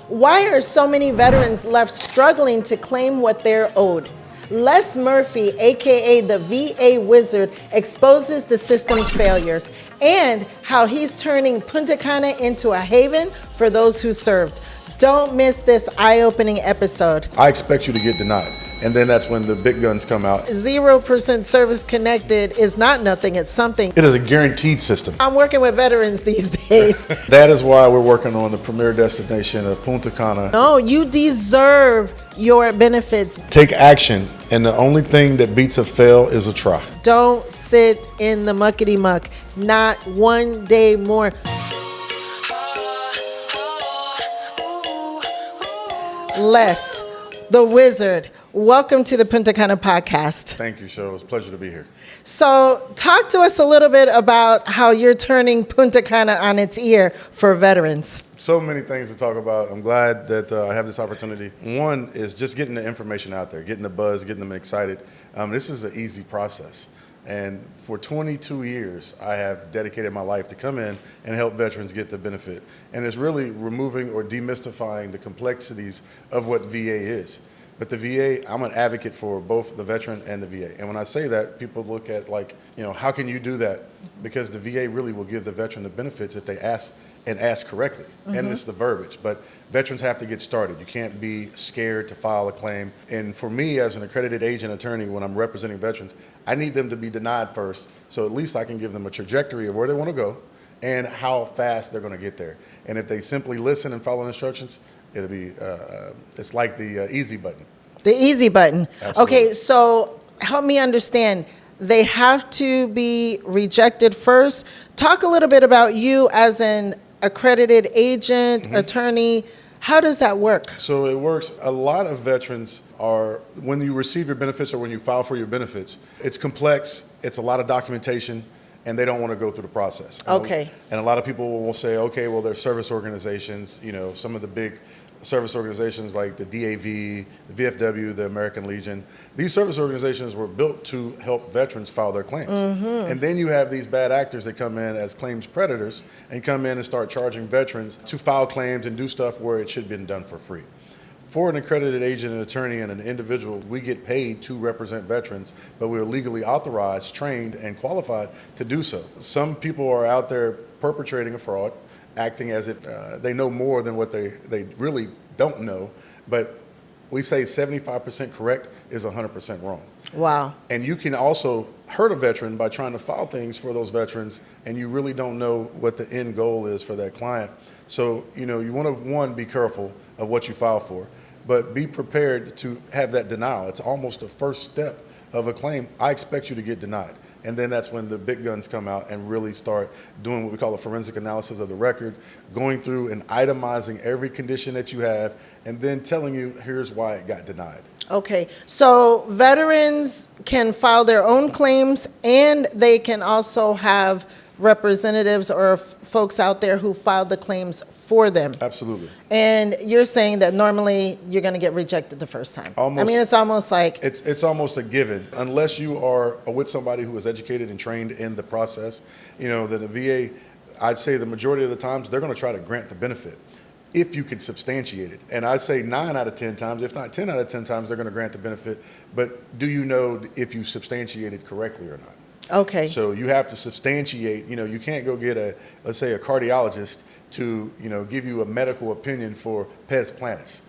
Why are so many veterans left struggling to claim what they're owed? Les Murphy, aka the VA Wizard, exposes the system's failures and how he's turning Punta Cana into a haven for those who served. Don't miss this eye-opening episode. I expect you to get denied. And then that's when the big guns come out. 0% service connected is not nothing, it's something. It is a guaranteed system. I'm working with veterans these days. That is why we're working on the premier destination of Punta Cana. No, you deserve your benefits. Take action, and the only thing that beats a fail is a try. Don't sit in the muckety muck, not one day more. Les, the Wizard, welcome to the Punta Cana podcast. Thank you, Sho. It's a pleasure to be here. So talk to us a little bit about how you're turning Punta Cana on its ear for veterans. So many things to talk about. I'm glad that I have this opportunity. One is just getting the information out there, getting the buzz, getting them excited. This is an easy process. And for 22 years, I have dedicated my life to come in and help veterans get the benefit. And it's really removing or demystifying the complexities of what VA is. But the VA, I'm an advocate for both the veteran and the VA. And when I say that, people look at like, how can you do that? Because the VA really will give the veteran the benefits if they ask and ask correctly. Mm-hmm. And it's the verbiage. But veterans have to get started. You can't be scared to file a claim. And for me, as an accredited agent attorney, when I'm representing veterans, I need them to be denied first. So at least I can give them a trajectory of where they want to go and how fast they're going to get there. And if they simply listen and follow instructions, it'll be, it's like the easy button. The easy button. Absolutely. Okay, so help me understand. They have to be rejected first. Talk a little bit about you as an accredited agent, mm-hmm. attorney. How does that work? So it works. A lot of veterans are, when you receive your benefits or when you file for your benefits, it's complex, it's a lot of documentation, and they don't want to go through the process. Okay. And a lot of people will say, okay, well, there's service organizations, some of the big service organizations like the DAV, the VFW, the American Legion. These service organizations were built to help veterans file their claims. Mm-hmm. And then you have these bad actors that come in as claims predators and come in and start charging veterans to file claims and do stuff where it should have been done for free. For an accredited agent, an attorney, and an individual, we get paid to represent veterans, but we're legally authorized, trained, and qualified to do so. Some people are out there perpetrating a fraud, acting as if they know more than what they really don't know. But we say 75% correct is 100% wrong. Wow. And you can also hurt a veteran by trying to file things for those veterans, and you really don't know what the end goal is for that client. So, you want to, one, be careful of what you file for, but be prepared to have that denial. It's almost the first step of a claim. I expect you to get denied. And then that's when the big guns come out and really start doing what we call a forensic analysis of the record, going through and itemizing every condition that you have, and then telling you, here's why it got denied. Okay, so veterans can file their own claims, and they can also have representatives or folks out there who file the claims for them. Absolutely. And you're saying that normally you're going to get rejected the first time. It's almost like... It's almost a given. Unless you are with somebody who is educated and trained in the process, the VA, I'd say the majority of the times, they're going to try to grant the benefit if you can substantiate it. And I'd say 9 out of 10 times, if not 10 out of 10 times, they're going to grant the benefit. But do you know if you substantiate it correctly or not? Okay. So you have to substantiate, you can't go get let's say a cardiologist to, give you a medical opinion for pes planus.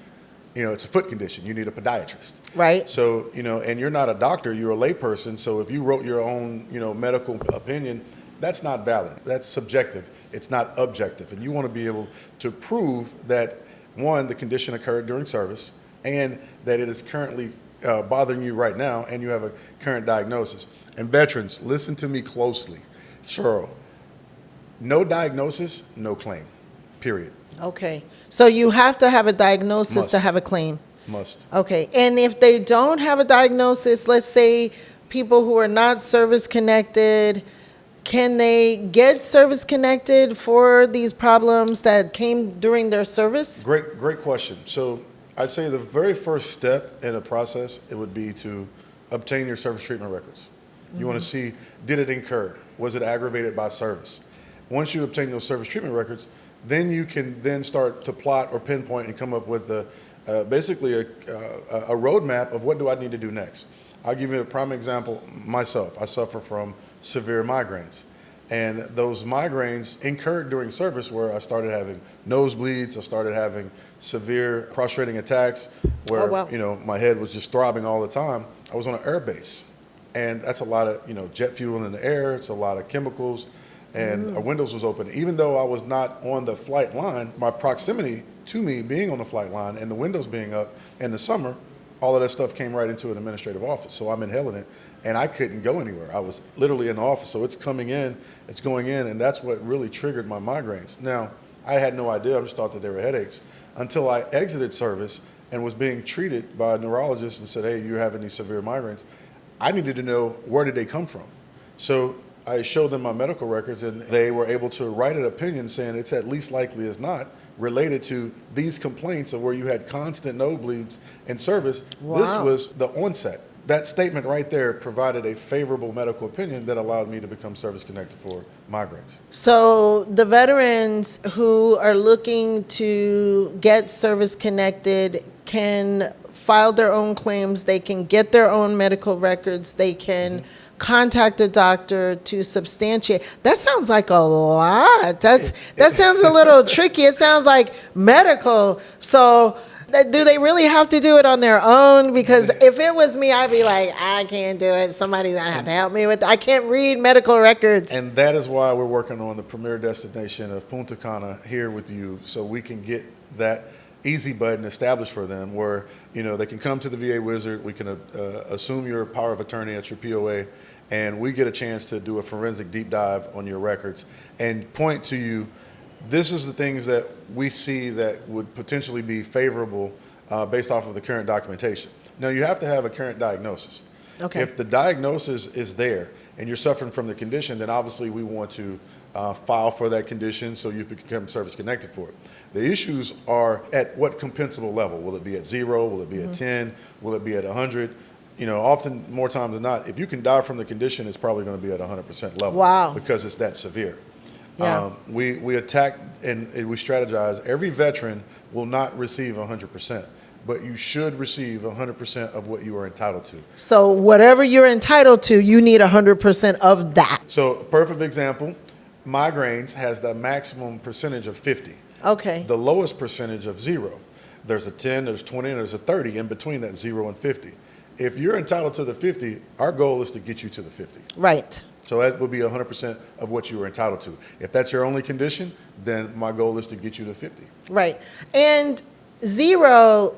It's a foot condition. You need a podiatrist. Right. So, and you're not a doctor, you're a layperson. So if you wrote your own, medical opinion, that's not valid. That's subjective. It's not objective. And you want to be able to prove that, one, the condition occurred during service, and that it is currently bothering you right now, and you have a current diagnosis. And veterans, listen to me closely. Cheryl, no diagnosis, no claim, period. Okay. So you have to have a diagnosis Must. To have a claim? Must. Okay. And if they don't have a diagnosis, let's say people who are not service-connected, can they get service-connected for these problems that came during their service? Great question. So I'd say the very first step in a process, it would be to obtain your service treatment records. You want to see, did it incur? Was it aggravated by service? Once you obtain those service treatment records, then you can then start to plot or pinpoint and come up with basically a roadmap of what do I need to do next. I'll give you a prime example. Myself, I suffer from severe migraines. And those migraines incurred during service where I started having nosebleeds, I started having severe prostrating attacks where, my head was just throbbing all the time. I was on an air base. And that's a lot of, jet fuel in the air. It's a lot of chemicals. And our windows was open. Even though I was not on the flight line, my proximity to me being on the flight line and the windows being up in the summer, all of that stuff came right into an administrative office. So I'm inhaling it, and I couldn't go anywhere. I was literally in the office. So it's coming in, it's going in, and that's what really triggered my migraines. Now, I had no idea. I just thought that they were headaches until I exited service and was being treated by a neurologist and said, hey, you're having these severe migraines. I needed to know where did they come from. So I showed them my medical records, and they were able to write an opinion saying it's at least likely as not related to these complaints of where you had constant nosebleeds in service. Wow. This was the onset. That statement right there provided a favorable medical opinion that allowed me to become service-connected for migraines. So the veterans who are looking to get service-connected can file their own claims, they can get their own medical records, they can contact a doctor to substantiate. That sounds like a lot. That sounds a little tricky. It sounds like medical. So do they really have to do it on their own? Because if it was me, I'd be like, I can't do it. Somebody's gonna have to help me with it. I can't read medical records. And that is why we're working on the premier destination of Punta Cana here with you, so we can get that easy button established for them where, they can come to the VA Wizard, we can assume your power of attorney at your POA, and we get a chance to do a forensic deep dive on your records and point to you, this is the things that we see that would potentially be favorable based off of the current documentation. Now, you have to have a current diagnosis. Okay. If the diagnosis is there and you're suffering from the condition, then obviously we want to file for that condition so you become service connected for it. The issues are at what compensable level. Will it be at 0? Will it be at 10? Will it be at 100? Often, more times than not, if you can die from the condition, it's probably going to be at 100% level. Wow. Because it's that severe. Yeah. We attack and we strategize. Every veteran will not receive 100%, but you should receive 100% of what you are entitled to. So whatever you're entitled to, you need 100% of that. So, perfect example, migraines has the maximum percentage of 50. Okay. The lowest percentage of 0. There's a 10, there's 20, and there's a 30 in between that 0 and 50. If you're entitled to the 50, our goal is to get you to the 50. Right. So that would be 100% of what you are entitled to. If that's your only condition, then my goal is to get you to 50. Right. And 0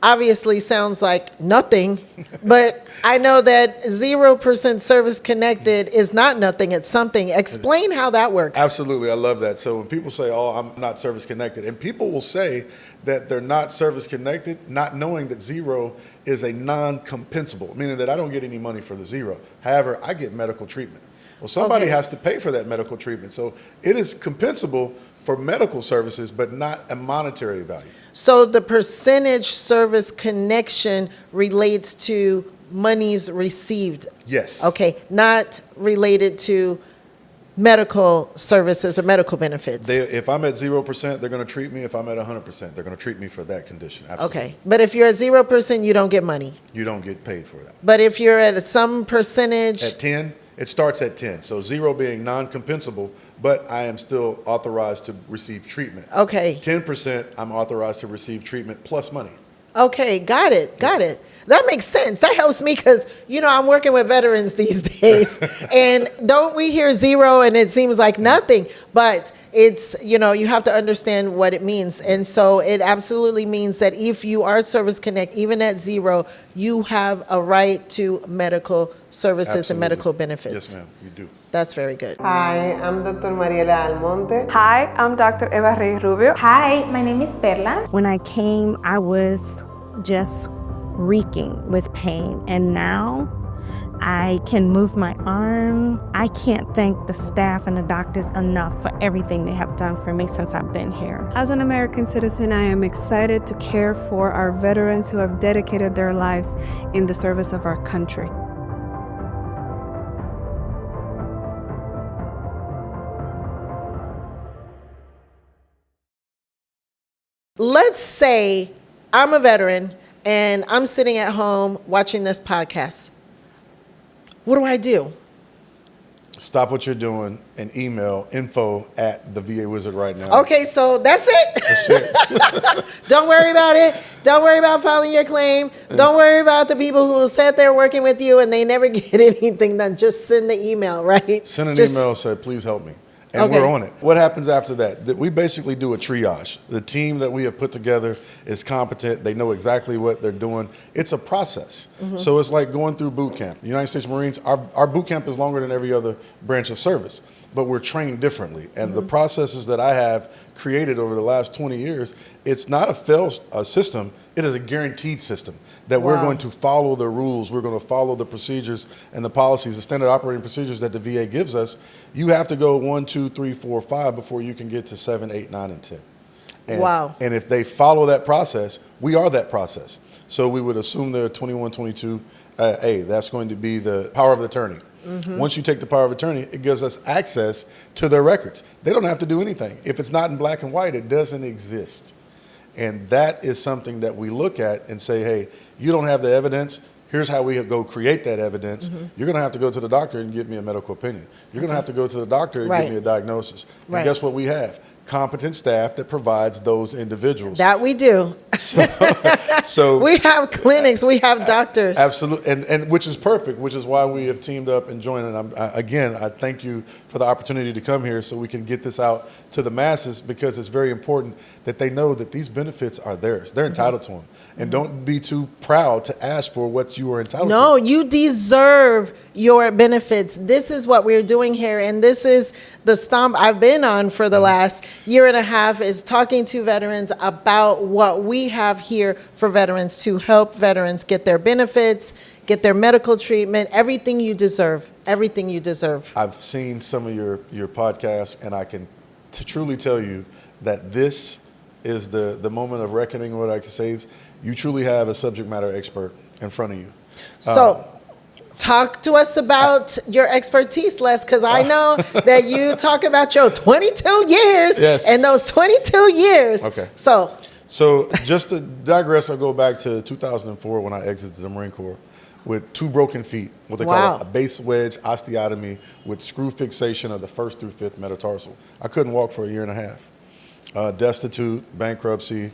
obviously sounds like nothing, but I know that 0% service connected is not nothing, it's something. Explain how that works. Absolutely, I love that. So when people say, oh, I'm not service connected, and people will say that they're not service connected, not knowing that 0 is a non-compensable, meaning that I don't get any money for the 0. However, I get medical treatment. Well, somebody has to pay for that medical treatment. So it is compensable for medical services, but not a monetary value. So the percentage service connection relates to monies received. Yes. Okay, not related to medical services or medical benefits. If I'm at 0%, they're going to treat me. If I'm at 100%, they're going to treat me for that condition. Absolutely. Okay, but if you're at 0%, you don't get money. You don't get paid for that. But if you're at some percentage. At 10, it starts at 10. So 0 being non-compensable, but I am still authorized to receive treatment. Okay. 10%, I'm authorized to receive treatment plus money. Okay, got it. That makes sense. That helps me because, I'm working with veterans these days. And don't we hear 0 and it seems like nothing, but it's, you have to understand what it means. And so it absolutely means that if you are service connect, even at 0, you have a right to medical services and medical benefits. Yes, ma'am, you do. That's very good. Hi, I'm Dr. Mariela Almonte. Hi, I'm Dr. Eva Reyes Rubio. Hi, my name is Perla. When I came, I was just reeking with pain, and now I can move my arm. I can't thank the staff and the doctors enough for everything they have done for me since I've been here. As an American citizen, I am excited to care for our veterans who have dedicated their lives in the service of our country. let's say I'm a veteran and I'm sitting at home watching this podcast. What do I do? Stop what you're doing and email info@thevawizard right now. Okay, so that's it. That's it. Don't worry about it. Don't worry about filing your claim. Don't worry about the people who said they're working with you and they never get anything done. Just send the email, right? Send an Just- email, say, please help me. And Okay. we're on it. What happens after that? We basically do a triage. The team that we have put together is competent. They know exactly what they're doing. It's a process. So it's like going through boot camp. The United States Marines, our boot camp is longer than every other branch of service, but we're trained differently. And the processes that I have created over the last 20 years, it's not a failed system. It is a guaranteed system that we're Wow. going to follow the rules. We're going to follow the procedures and the policies, the standard operating procedures that the VA gives us. You have to go 1, 2, 3, 4, 5 before you can get to 7, 8, 9, and 10. And, Wow. And if they follow that process, we are that process. So we would assume they're 21, 22. That's going to be the power of attorney. Once you take the power of attorney, it gives us access to their records. They don't have to do anything. If it's not in black and white, it doesn't exist. And that is something that we look at and say, hey, you don't have the evidence. Here's how we go create that evidence. You're going to have to go to the doctor and give me a medical opinion. You're going to have to go to the doctor and Right. give me a diagnosis. And Right. guess what we have? Competent staff that provides those individuals. That we do. So We have clinics. We have doctors. absolutely, and which is perfect, which is why we have teamed up and joined. And I thank you for the opportunity to come here so we can get this out to the masses, because it's very important that they know that these benefits are theirs. They're entitled to them. And don't be too proud to ask for what you are entitled to. No, you deserve your benefits. This is what we're doing here. And this is the stomp I've been on for the last year and a half, is talking to veterans about what we have here for veterans to help veterans get their benefits, get their medical treatment, everything you deserve, everything you deserve. I've seen some of your podcasts, and I can truly tell you that this is the moment of reckoning. What I can say is you truly have a subject matter expert in front of you. So talk to us about your expertise, Les, because I know that you talk about your 22 years Yes. and those 22 years. Okay. So just to digress, I'll go back to 2004 when I exited the Marine Corps with 2 broken feet, what they Wow. call a base wedge osteotomy with screw fixation of the 1st through 5th metatarsal. I couldn't walk for a year and a half. Destitute, bankruptcy,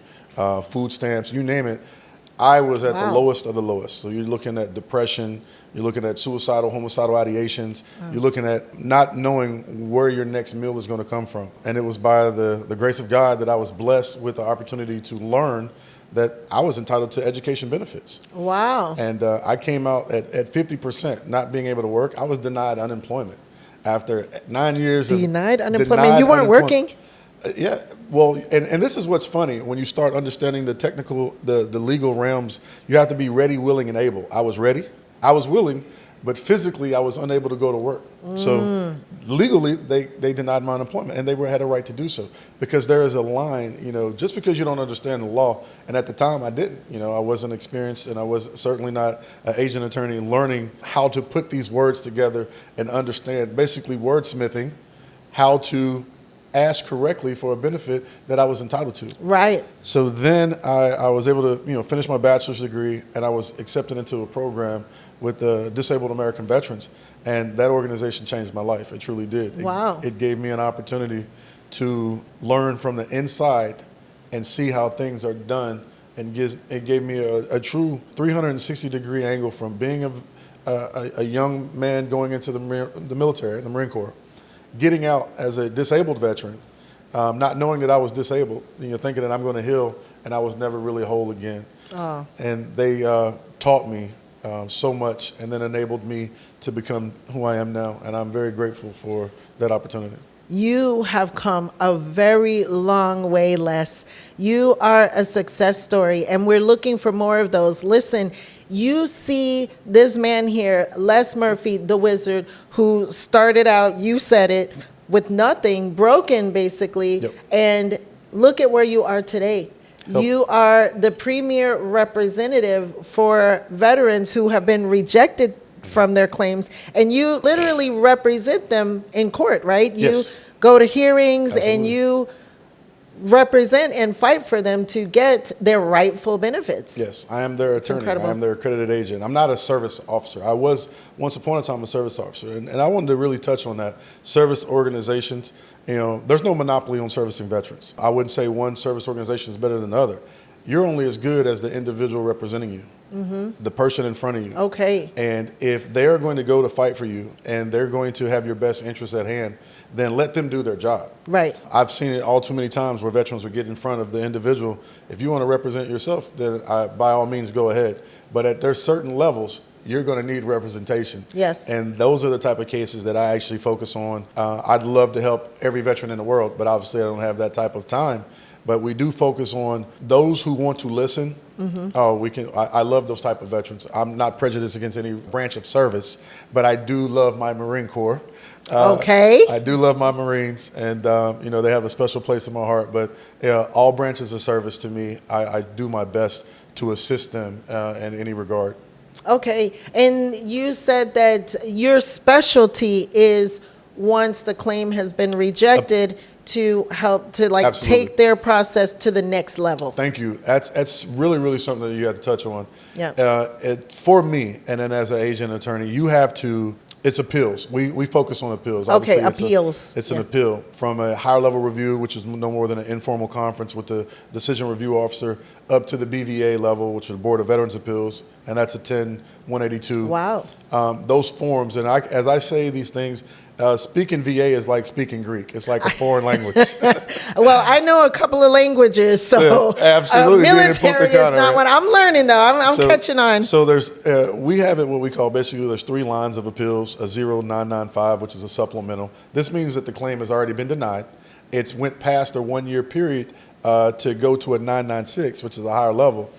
food stamps, you name it. I was at the Wow. lowest of the lowest. So you're looking at depression, you're looking at suicidal, homicidal ideations, you're looking at not knowing where your next meal is going to come from. And it was by the grace of God that I was blessed with the opportunity to learn that I was entitled to education benefits. wow. And I came out at 50%, not being able to work. I was denied unemployment after 9 years. of Denied unemployment. denied You weren't unemployment. working? Yeah, well, and this is what's funny. When you start understanding the technical, the legal realms, you have to be ready, willing, and able. I was ready, I was willing, but physically I was unable to go to work. So legally, they denied my unemployment, and they had a right to do so, because there is a line, just because you don't understand the law, and at the time I didn't. I wasn't experienced, and I was certainly not an agent attorney learning how to put these words together and understand, basically wordsmithing, how to ask correctly for a benefit that I was entitled to. Right. So then I was able to finish my bachelor's degree, and I was accepted into a program with the Disabled American Veterans, and that organization changed my life. It truly did. Wow. It gave me an opportunity to learn from the inside and see how things are done, and it gave me a true 360-degree angle from being a young man going into the military, the Marine Corps, getting out as a disabled veteran, not knowing that I was disabled, thinking that I'm going to heal, and I was never really whole again. Oh. And they taught me so much, and then enabled me to become who I am now, and I'm very grateful for that opportunity. You have come a very long way, Les. You are a success story, and we're looking for more of those. Listen, you see this man here, Les Murphy, the wizard, who started out, you said it, with nothing, broken basically, Yep. and look at where you are today. Help. You are the premier representative for veterans who have been rejected from their claims, and you literally represent them in court, right? You Yes. go to hearings and Absolutely. you represent and fight for them to get their rightful benefits. Yes, I am their attorney. incredible. I am their accredited agent. I'm not a service officer. I was once upon a time a service officer, and I wanted to really touch on that. Service organizations, there's no monopoly on servicing veterans. I wouldn't say one service organization is better than the other. You're only as good as the individual representing you, the person in front of you. Okay. And if they're going to go to fight for you and they're going to have your best interests at hand, then let them do their job. Right. I've seen it all too many times where veterans would get in front of the individual. If you want to represent yourself, then by all means go ahead. But there's certain levels you're going to need representation. Yes. And those are the type of cases that I actually focus on. I'd love to help every veteran in the world, but obviously I don't have that type of time. But we do focus on those who want to listen. I love those type of veterans. I'm not prejudiced against any branch of service, but I do love my Marine Corps. Okay. I do love my Marines, and they have a special place in my heart. But all branches of service to me, I do my best to assist them in any regard. Okay. And you said that your specialty is once the claim has been rejected to help to Absolutely. take their process to the next level. Thank you. That's really, really something that you have to touch on. Yeah. For me, and then as an agent attorney, you have to. It's appeals. We focus on appeals. Okay, Obviously, appeals. It's an appeal from a higher level review, which is no more than an informal conference with the decision review officer, up to the BVA level, which is the Board of Veterans Appeals, and that's a 10-182. Wow. Those forms, and as I say these things, speaking VA is like speaking Greek. It's like a foreign language. Well, I know a couple of languages, so Yeah, absolutely. Being in military Punta is Cana, not right? what I'm learning, though. I'm catching on. So we have it what we call basically there's 3 lines of appeals, a 0995, which is a supplemental. This means that the claim has already been denied. It's went past a 1-year period to go to a 996, which is a higher level.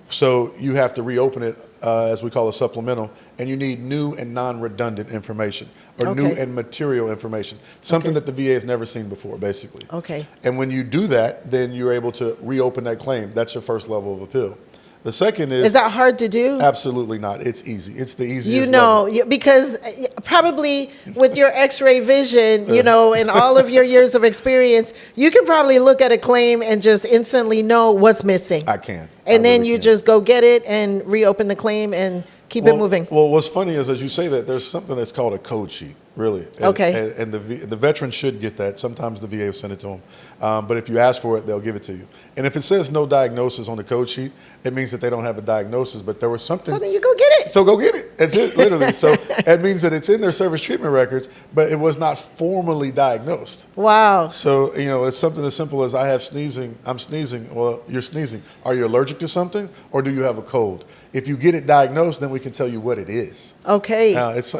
So you have to reopen it as we call a supplemental, and you need new and non-redundant information or new and material information, something that the VA has never seen before, basically. Okay. And when you do that, then you're able to reopen that claim. That's your first level of appeal. The second is... Is that hard to do? Absolutely not. It's easy. It's the easiest level. Because probably with your x-ray vision, and all of your years of experience, you can probably look at a claim and just instantly know what's missing. I can. And then really you can. just go get it and reopen the claim and keep it moving. Well, what's funny is as you say that, there's something that's called a code sheet, really. Okay. And the veteran should get that. Sometimes the VA will send it to them. But if you ask for it, they'll give it to you. And if it says no diagnosis on the code sheet, it means that they don't have a diagnosis. But there was something. So then you go get it. So go get it. That's it, literally. So that means that it's in their service treatment records, but it was not formally diagnosed. Wow. So, it's something as simple as I have sneezing. I'm sneezing. Well, you're sneezing. Are you allergic to something or do you have a cold? If you get it diagnosed, then we can tell you what it is. Okay. It's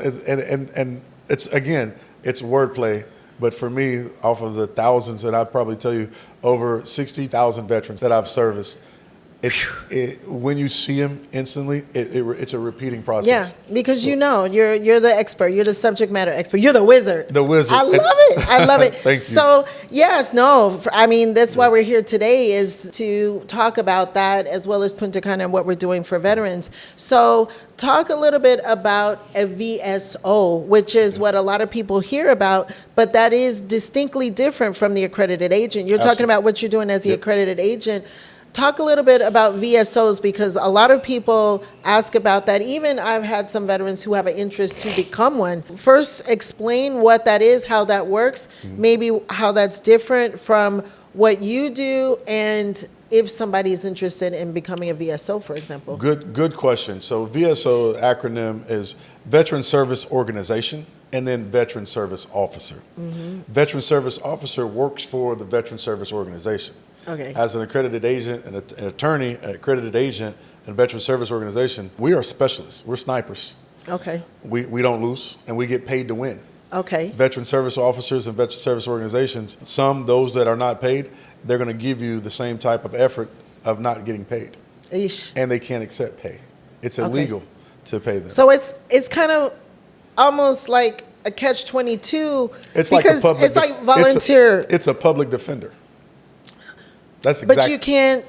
wordplay. But for me, off of the thousands, and I'd probably tell you over 60,000 veterans that I've serviced, when you see them instantly, it's a repeating process. Yeah, because you're the expert, you're the subject matter expert, you're the wizard. The wizard. I love it. I love it. Thank you. So that's why we're here today, is to talk about that as well as Punta Cana and what we're doing for veterans. So talk a little bit about a VSO, which is what a lot of people hear about, but that is distinctly different from the accredited agent. You're talking about what you're doing as the accredited agent. Talk a little bit about VSOs, because a lot of people ask about that. Even I've had some veterans who have an interest to become one. First, explain what that is, how that works, maybe how that's different from what you do, and if somebody's interested in becoming a VSO, for example. Good question. So VSO acronym is Veteran Service Organization and then Veteran Service Officer. Veteran Service Officer works for the Veteran Service Organization. Okay. As an accredited agent, an attorney, an accredited agent, and veteran service organization, we are specialists. We're snipers. Okay. We don't lose, and we get paid to win. Okay. Veteran service officers and veteran service organizations, those that are not paid, they're going to give you the same type of effort of not getting paid. Eesh. And they can't accept pay. It's illegal to pay them. So it's kind of almost like a catch-22. It's like a public. It's like volunteer. It's a public defender. That's But exactly. you can't.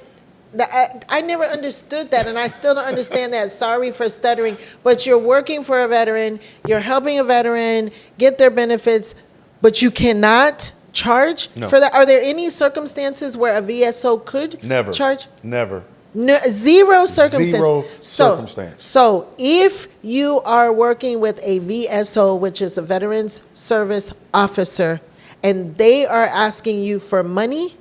I never understood that, and I still don't understand that. Sorry for stuttering. But you're working for a veteran. You're helping a veteran get their benefits, but you cannot charge No. for that? Are there any circumstances where a VSO could Never. charge? Never. No, zero circumstance. Zero circumstance. So if you are working with a VSO, which is a Veterans Service Officer, and they are asking you for money,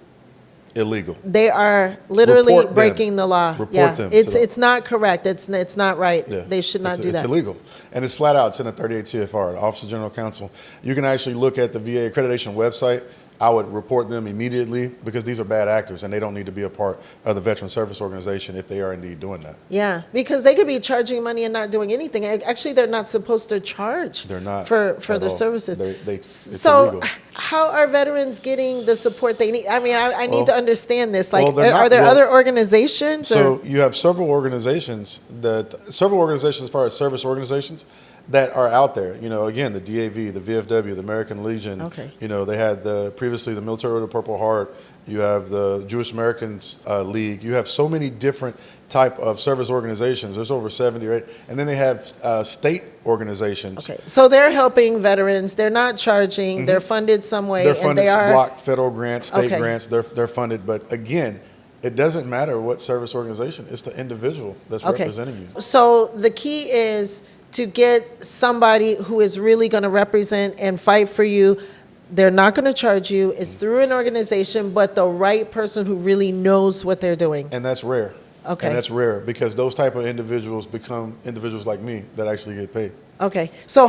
Illegal. they are literally Report them. breaking the law. Report yeah, them it's to the- it's not correct. It's not right. Yeah. They should not do It's that. illegal. And it's flat out. It's in the 38 CFR, the Office of General Counsel. You can actually look at the VA accreditation website. I would report them immediately because these are bad actors and they don't need to be a part of the Veteran Service Organization if they are indeed doing that. Yeah, because they could be charging money and not doing anything. Actually, they're not supposed to charge. They're not for at their all. services. It's So, illegal. how are veterans getting the support they need? I mean, I need Well- to understand this. Like, well, they're are not- there well, other organizations? So you have several organizations as far as service organizations that are out there. You know, again, the DAV, the VFW, the American Legion. Okay. You know, they had previously the Military Order of the Purple Heart. You have the Jewish Americans League. You have so many different type of service organizations. There's over 70 or 80. And then they have state organizations. Okay, so they're helping veterans. They're not charging. They're funded some way. They're and funded they are block federal grants, state Okay. grants. They're funded. But again, it doesn't matter what service organization. It's the individual that's Okay. representing you. So the key is to get somebody who is really going to represent and fight for you. They're not going to charge you. It's through an organization, but the right person who really knows what they're doing. And that's rare. Okay. And that's rare because those type of individuals become individuals like me that actually get paid. Okay, so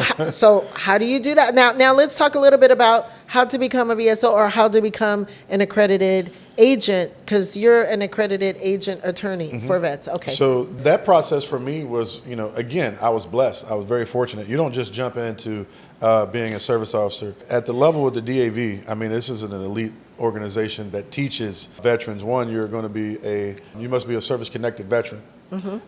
how do you do that? Now let's talk a little bit about how to become a VSO or how to become an accredited agent, because you're an accredited agent attorney for vets. Okay. So that process for me was, you know, again, I was blessed. I was very fortunate. You don't just jump into being a service officer. At the level of the DAV, I mean, this is an elite organization that teaches veterans. One, you must be a service-connected veteran.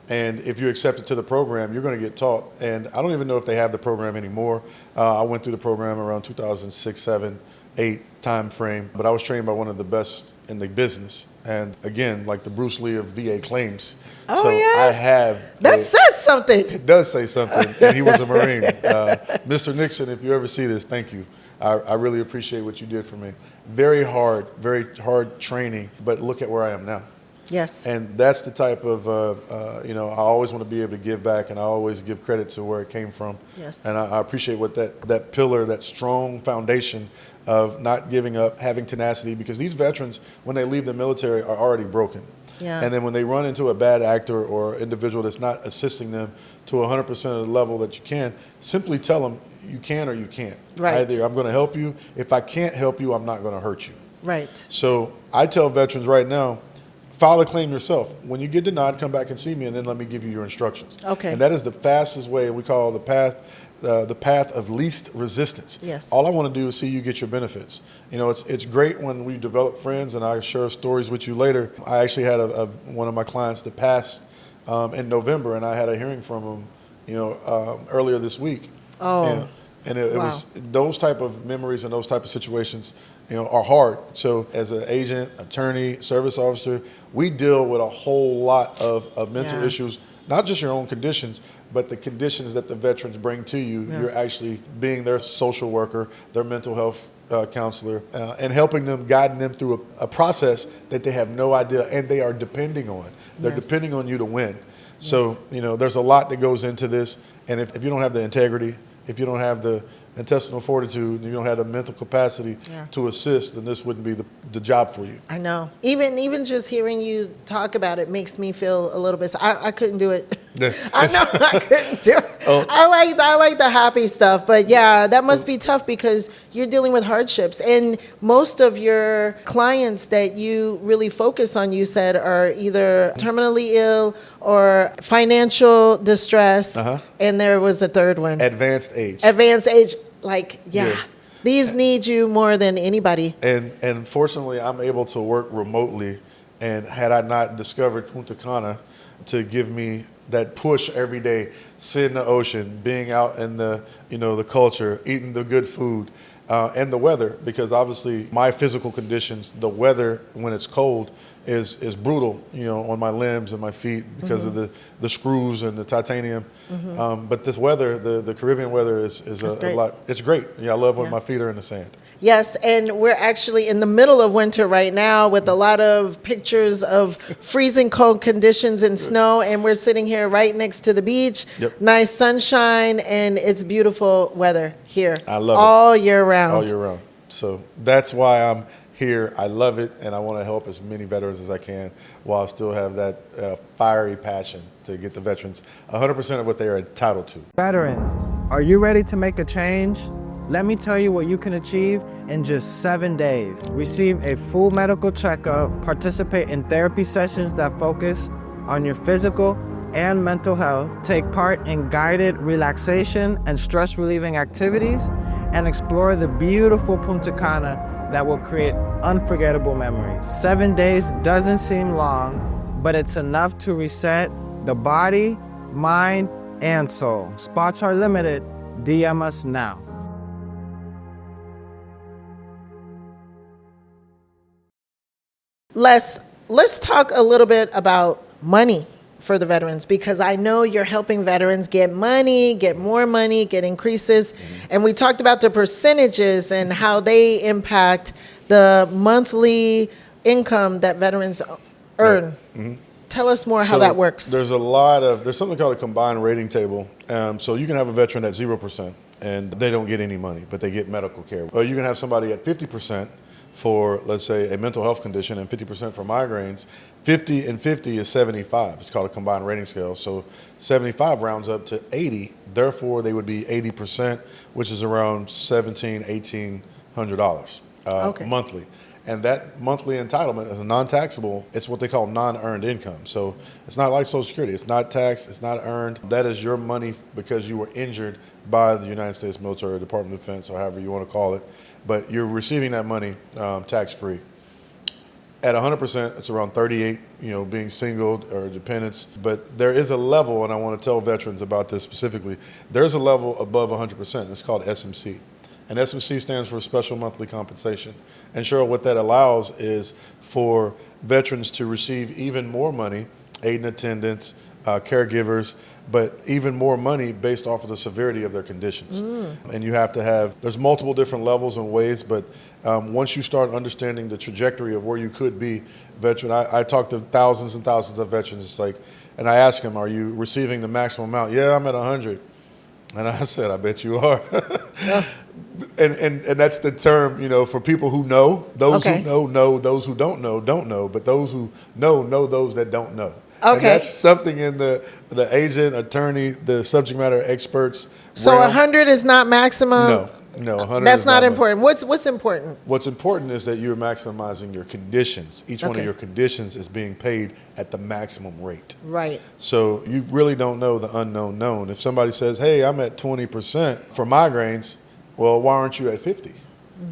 And if you're accepted to the program, you're going to get taught. And I don't even know if they have the program anymore. I went through the program around 2006, 7, 8 time frame, but I was trained by one of the best in the business. And again, like the Bruce Lee of VA claims. Oh, so yeah? I have. That says something. It does say something, and he was a Marine. Mr. Nixon, if you ever see this, thank you. I really appreciate what you did for me. Very hard training, but look at where I am now. Yes. And that's the type of, I always want to be able to give back, and I always give credit to where it came from. Yes. And I appreciate what that pillar, that strong foundation of not giving up, having tenacity, because these veterans, when they leave the military, are already broken. Yeah. And then when they run into a bad actor or individual that's not assisting them to 100% of the level that you can, simply tell them you can or you can't. Right. Either I'm going to help you. If I can't help you, I'm not going to hurt you. Right. So I tell veterans right now, file a claim yourself. When you get denied, come back and see me, and then let me give you your instructions. Okay. And that is the fastest way. We call the path of least resistance. Yes. All I want to do is see you get your benefits. You know, it's great when we develop friends, and I share stories with you later. I actually had one of my clients that passed in November, and I had a hearing from him, earlier this week. Oh. And it Wow. was those type of memories and those type of situations, are hard. So as an agent, attorney, service officer, we deal with a whole lot of mental Yeah. issues, not just your own conditions, but the conditions that the veterans bring to you. Yeah. You're actually being their social worker, their mental health counselor, and helping them, guiding them through a process that they have no idea, and they are depending on. They're Yes. depending on you to win. So, there's a lot that goes into this, and if you don't have the integrity, if you don't have the intestinal fortitude, and you don't have the mental capacity Yeah. to assist, then this wouldn't be the job for you. I know. Even just hearing you talk about it makes me feel a little bit. I couldn't do it. I know I couldn't do it. Oh. I like the happy stuff, but yeah, that must be tough because you're dealing with hardships, and most of your clients that you really focus on, you said, are either terminally ill or financial distress, and there was a third one, Advanced age. advanced age. Like, yeah. Yeah. These need you more than anybody. And fortunately, I'm able to work remotely. And had I not discovered Punta Cana to give me that push every day, sitting in the ocean, being out in the culture, eating the good food, and the weather, because obviously my physical conditions, the weather when it's cold, is brutal, on my limbs and my feet because of the screws and the titanium. But this weather, the Caribbean weather is a lot. It's great. I love when my feet are in the sand. Yes, and we're actually in the middle of winter right now with a lot of pictures of freezing cold conditions and snow, and we're sitting here right next to the beach. Yep. Nice sunshine, and it's beautiful weather here. I love it. All year round. All year round. So that's why I'm here. I love it, and I want to help as many veterans as I can while I still have that fiery passion to get the veterans 100% of what they are entitled to. Veterans, are you ready to make a change? Let me tell you what you can achieve in just 7 days. Receive a full medical checkup, participate in therapy sessions that focus on your physical and mental health, take part in guided relaxation and stress relieving activities, and explore the beautiful Punta Cana that will create unforgettable memories. 7 days doesn't seem long, but it's enough to reset the body, mind, and soul. Spots are limited. DM us now. Let's talk a little bit about money for the veterans, because I know you're helping veterans get money, get more money, get increases. And we talked about the percentages and how they impact the monthly income that veterans earn. Tell us more how that works. There's something called a combined rating table. So you can have a veteran at 0% and they don't get any money, but they get medical care. Or you can have somebody at 50% for, let's say, a mental health condition and 50% for migraines. 50 and 50 is 75. It's called a combined rating scale. So 75 rounds up to 80. Therefore, they would be 80%, which is around $1,700, $1,800 monthly. And that monthly entitlement is a non-taxable. It's what they call non-earned income. So it's not like Social Security. It's not taxed. It's not earned. That is your money because you were injured by the United States military, Department of Defense, or however you want to call it. But you're receiving that money tax-free. At 100%, it's around 38, being single or dependents. But there is a level, and I want to tell veterans about this specifically. There's a level above 100%. It's called SMC. And SMC stands for Special Monthly Compensation. And sure, what that allows is for veterans to receive even more money, aid and attendance, caregivers, but even more money based off of the severity of their conditions. And you have to have, there's multiple different levels and ways, but once you start understanding the trajectory of where you could be, veteran, I talk to thousands and thousands of veterans, it's like, and I ask them, are you receiving the maximum amount? Yeah, I'm at 100. And I said, I bet you are. And that's the term, for people who know. Those who know. Those who don't know. But those who know those that don't know. Okay. And that's something in the agent, attorney, the subject matter experts. So 100 is not maximum? No, 100 That's is not important. What's important? What's important is that you're maximizing your conditions. Each one of your conditions is being paid at the maximum rate. Right. So you really don't know the unknown known. If somebody says, hey, I'm at 20% for migraines, well, why aren't you at 50?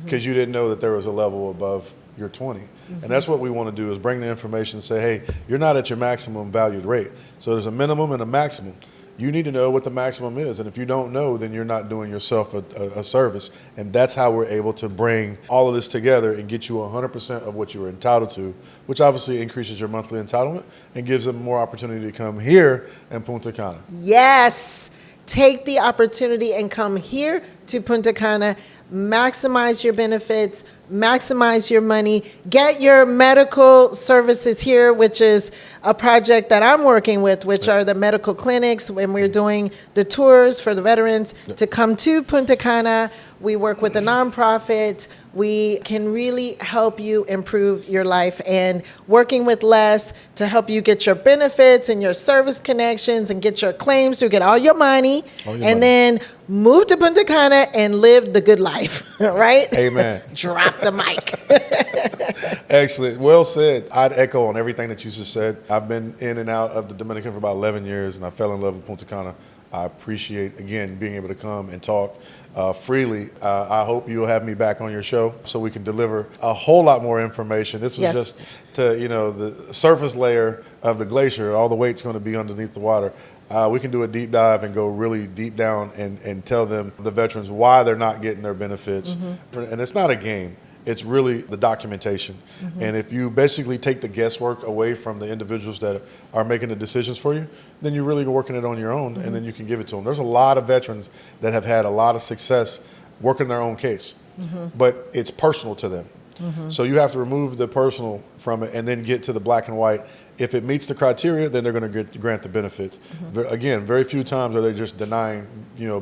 Because you didn't know that there was a level above your 20. And that's what we want to do, is bring the information and say, hey, you're not at your maximum valued rate. So there's a minimum and a maximum. You need to know what the maximum is. And if you don't know, then you're not doing yourself a service. And that's how we're able to bring all of this together and get you 100% of what you were entitled to, which obviously increases your monthly entitlement and gives them more opportunity to come here in Punta Cana. Yes. Take the opportunity and come here to Punta Cana. Maximize your benefits, maximize your money, get your medical services here, which is a project that I'm working with, which are the medical clinics, when we're doing the tours for the veterans to come to Punta Cana. We work with a nonprofit. We can really help you improve your life, and working with Les to help you get your benefits and your service connections and get your claims to get all your money, then move to Punta Cana and live the good life, right? Amen. Drop the mic. Excellent. Well said. I'd echo on everything that you just said. I've been in and out of the Dominican for about 11 years, and I fell in love with Punta Cana. I appreciate, again, being able to come and talk freely. I hope you'll have me back on your show so we can deliver a whole lot more information. This was just to, the surface layer of the glacier. All the weight's going to be underneath the water. We can do a deep dive and go really deep down and tell them, the veterans, why they're not getting their benefits. And it's not a game. It's really the documentation. And if you basically take the guesswork away from the individuals that are making the decisions for you, then you're really working it on your own, and then you can give it to them. There's a lot of veterans that have had a lot of success working their own case, but it's personal to them. So you have to remove the personal from it and then get to the black and white. If it meets the criteria, then they're going to grant the benefits. Again, very few times are they just denying,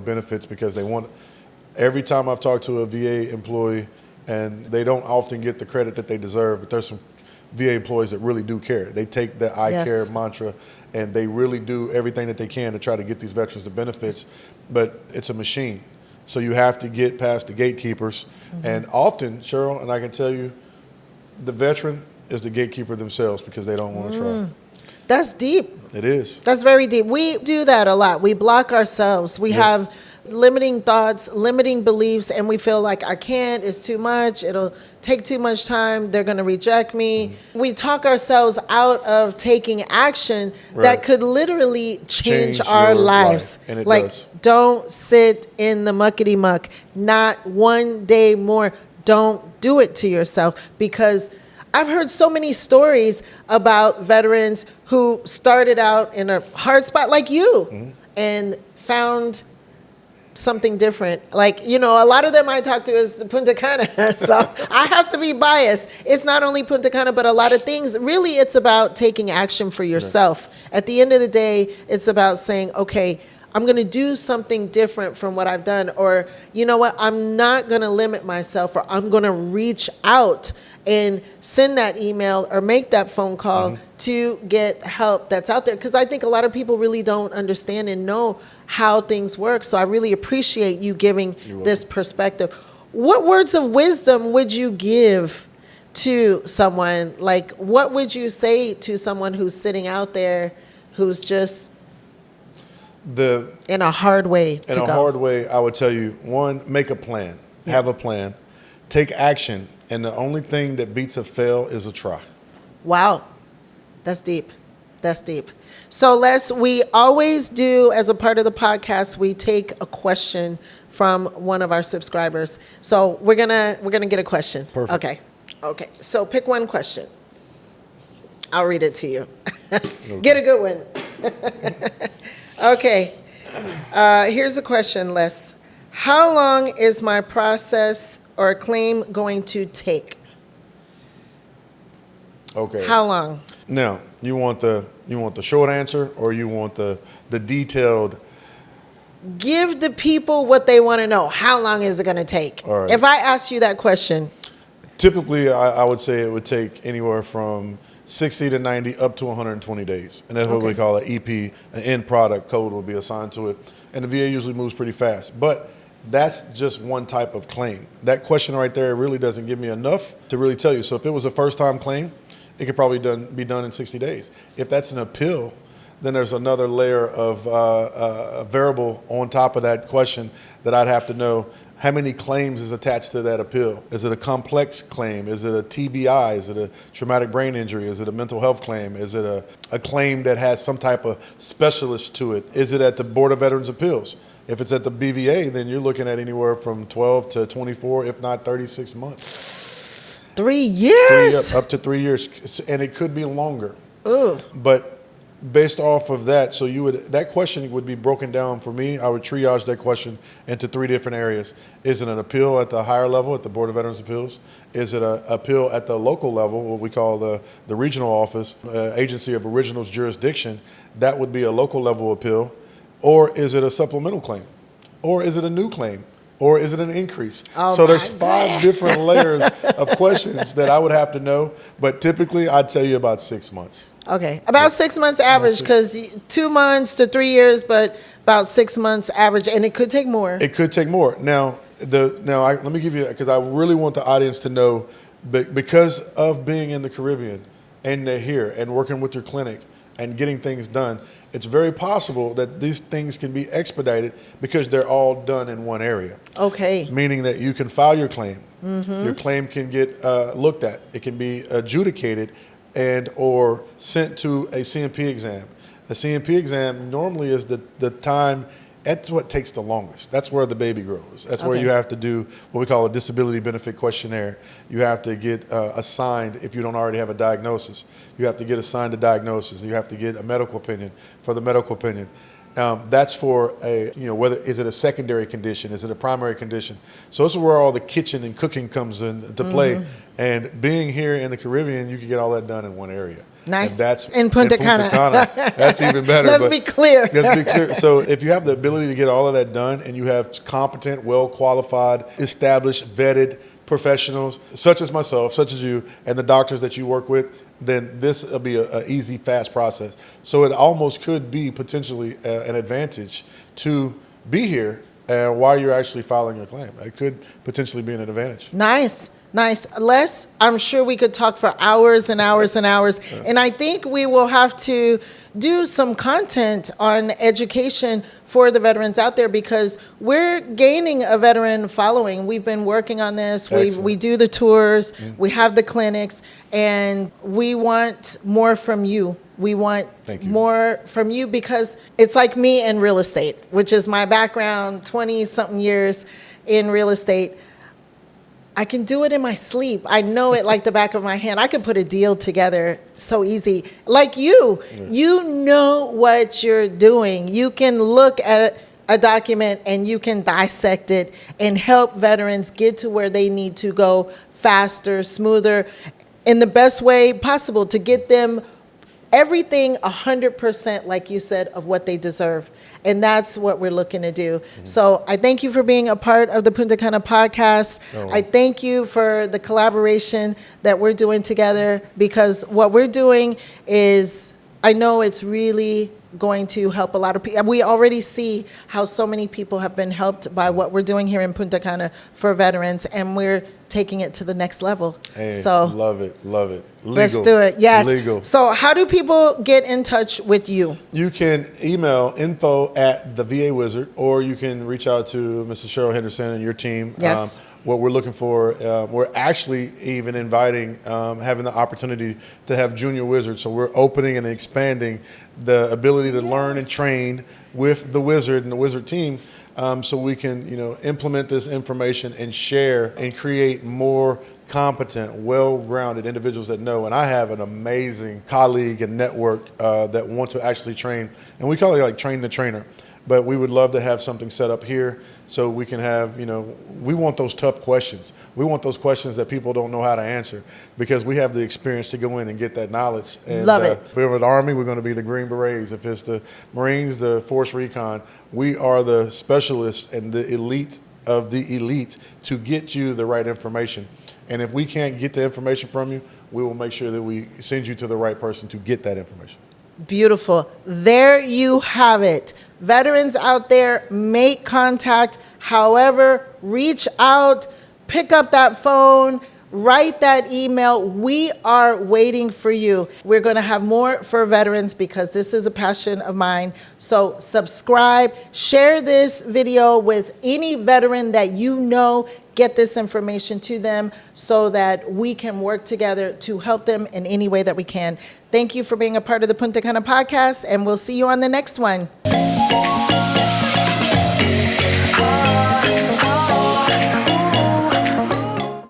benefits because they want. Every time I've talked to a VA employee, and they don't often get the credit that they deserve, but there's some VA employees that really do care. They take the I care mantra, and they really do everything that they can to try to get these veterans the benefits, but it's a machine. So you have to get past the gatekeepers. And often, Cheryl, and I can tell you, the veteran is the gatekeeper themselves because they don't want to try. That's deep. It is. That's very deep. We do that a lot. We block ourselves. We have limiting thoughts, limiting beliefs, and we feel like I can't, it's too much, it'll take too much time, they're going to reject me. We talk ourselves out of taking action that could literally change our lives. And it like, does. Don't sit in the muckety muck. Not one day more. Don't do it to yourself, because I've heard so many stories about veterans who started out in a hard spot like you and found something different. Like, a lot of them I talk to is the Punta Cana. So I have to be biased. It's not only Punta Cana, but a lot of things. Really, it's about taking action for yourself. At the end of the day, it's about saying, okay, I'm going to do something different from what I've done. Or, you know what, I'm not going to limit myself, or I'm going to reach out and send that email or make that phone call to get help that's out there. Because I think a lot of people really don't understand and know how things work. So I really appreciate you giving this perspective. What words of wisdom would you give to someone? Like, what would you say to someone who's sitting out there who's just in a hard way to go? In a hard way, I would tell you, one, make a plan. Have a plan. Take action. And the only thing that beats a fail is a try. Wow. That's deep. That's deep. So we always do, as a part of the podcast, we take a question from one of our subscribers. So we're gonna get a question. Perfect. Okay. So pick one question. I'll read it to you. Get a good one. Okay. Here's a question, Les. How long is my process or claim going to take? Okay. How long? Now, you want the short answer, or you want the detailed? Give the people what they want to know. How long is it going to take? All right. If I asked you that question. Typically, I would say it would take anywhere from 60 to 90 up to 120 days. And that's what we call an EP, an end product code will be assigned to it. And the VA usually moves pretty fast. But that's just one type of claim. That question right there really doesn't give me enough to really tell you. So if it was a first-time claim, it could probably be done in 60 days. If that's an appeal, then there's another layer of a variable on top of that question that I'd have to know. How many claims is attached to that appeal? Is it a complex claim? Is it a TBI? Is it a traumatic brain injury? Is it a mental health claim? Is it a claim that has some type of specialist to it? Is it at the Board of Veterans Appeals? If it's at the BVA, then you're looking at anywhere from 12 to 24, if not 36 months. 3 years? Up to 3 years, and it could be longer. Ooh. But based off of that, so that question would be broken down for me. I would triage that question into 3 different areas. Is it an appeal at the higher level at the Board of Veterans Appeals? Is it an appeal at the local level, what we call the regional office, agency of originals jurisdiction? That would be a local level appeal. Or is it a supplemental claim? Or is it a new claim? Or is it an increase? So there's 5 different layers of questions that I would have to know. But typically, I'd tell you about 6 months. Okay, about 6 months average, because 2 months to 3 years, but about 6 months average, and it could take more. It could take more. Now, let me give you, because I really want the audience to know, because of being in the Caribbean and they're here and working with your clinic and getting things done, it's very possible that these things can be expedited because they're all done in one area. Okay. Meaning that you can file your claim. Your claim can get looked at. It can be adjudicated and or sent to a CMP exam. The CMP exam normally is the time That's what takes the longest. That's where the baby grows. That's where Okay. you have to do what we call a disability benefit questionnaire. You have to get assigned, if you don't already have a diagnosis, you have to get assigned a diagnosis. You have to get a medical opinion for the medical opinion. That's for whether is it a secondary condition, is it a primary condition? So this is where all the kitchen and cooking comes into play. And being here in the Caribbean, you can get all that done in one area. Nice. And that's In Punta Cana. That's even better. Let's be clear. Let's be clear. So if you have the ability to get all of that done and you have competent, well-qualified, established, vetted professionals, such as myself, such as you, and the doctors that you work with, then this will be an easy, fast process. So it almost could be potentially an advantage to be here while you're actually filing your claim. It could potentially be an advantage. Nice. Les, I'm sure we could talk for hours and hours and hours. And I think we will have to do some content on education for the veterans out there because we're gaining a veteran following. We've been working on this. We do the tours. We have the clinics. And we want more from you. We want more from you because it's like me in real estate, which is my background, 20-something years in real estate. I can do it in my sleep. I know it like the back of my hand. I could put a deal together so easy. Like you know what you're doing. You can look at a document and you can dissect it and help veterans get to where they need to go faster, smoother, in the best way possible to get them everything 100%, like you said, of what they deserve. And that's what we're looking to do. So I thank you for being a part of the Punta Cana podcast. I thank you for the collaboration that we're doing together because what we're doing is, I know it's really going to help a lot of people. We already see how so many people have been helped by what we're doing here in Punta Cana for veterans, and we're taking it to the next level. Hey, so love it. Legal. Let's do it. Yes. Legal. So how do people get in touch with you? You can email info@theVAWizard, or you can reach out to Mrs. Cheryl Henderson and your team. Yes. What we're looking for, we're actually even inviting, having the opportunity to have junior wizards. So we're opening and expanding the ability to learn and train with the wizard and the wizard team. So we can, implement this information and share and create more competent, well-grounded individuals that know. And I have an amazing colleague and network that want to actually train, and we call it like train the trainer. But we would love to have something set up here so we can have, we want those tough questions. We want those questions that people don't know how to answer because we have the experience to go in and get that knowledge. And, love it. If we're in the Army, we're going to be the Green Berets. If it's the Marines, the Force Recon, we are the specialists and the elite of the elite to get you the right information. And if we can't get the information from you, we will make sure that we send you to the right person to get that information. Beautiful. There you have it. Veterans out there, make contact. However, reach out, pick up that phone, write that email. We are waiting for you. We're going to have more for veterans because this is a passion of mine. So subscribe, share this video with any veteran that you know. Get this information to them so that we can work together to help them in any way that we can. Thank you for being a part of the Punta Cana podcast, and we'll see you on the next one.